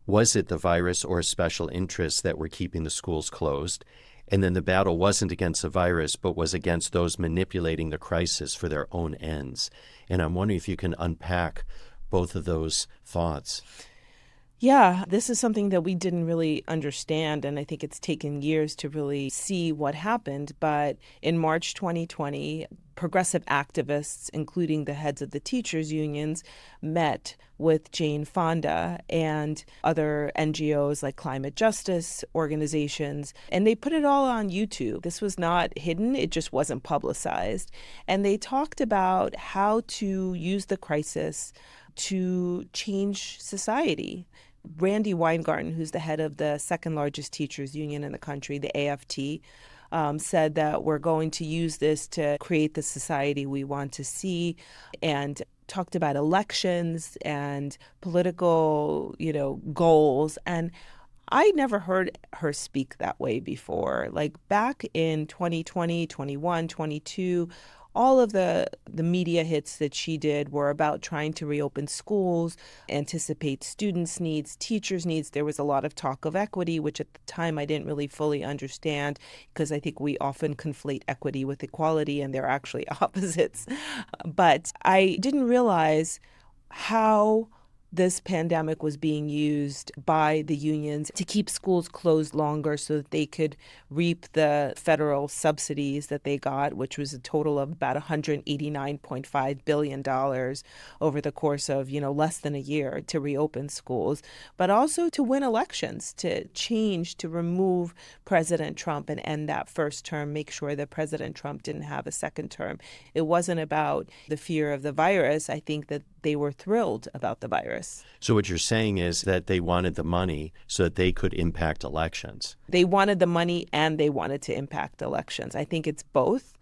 Was it the virus or special interests that were keeping the schools closed? And then the battle wasn't against the virus, but was against those manipulating the crisis for their own ends. And I'm wondering if you can unpack both of those thoughts. Yeah, this is something that we didn't really understand, and I think it's taken years to really see what happened. But in March 2020, progressive activists, including the heads of the teachers' unions, met with Jane Fonda and other NGOs like climate justice organizations, and they put it all on YouTube. This was not hidden, it just wasn't publicized. And they talked about how to use the crisis to change society. Randi Weingarten, who's the head of the second largest teachers union in the country, the AFT, said that we're going to use this to create the society we want to see, and talked about elections and political, goals. And I never heard her speak that way before. Like back in 2020, 21, 22, all of the media hits that she did were about trying to reopen schools, anticipate students' needs, teachers' needs. There was a lot of talk of equity, which at the time I didn't really fully understand, because I think we often conflate equity with equality, and they're actually opposites. But I didn't realize how this pandemic was being used by the unions to keep schools closed longer so that they could reap the federal subsidies that they got, which was a total of about $189.5 billion over the course of, less than a year to reopen schools, but also to win elections, to change, to remove President Trump and end that first term, make sure that President Trump didn't have a second term. It wasn't about the fear of the virus. I think that they were thrilled about the virus. So what you're saying is that they wanted the money so that they could impact elections. They wanted the money and they wanted to impact elections. I think it's both.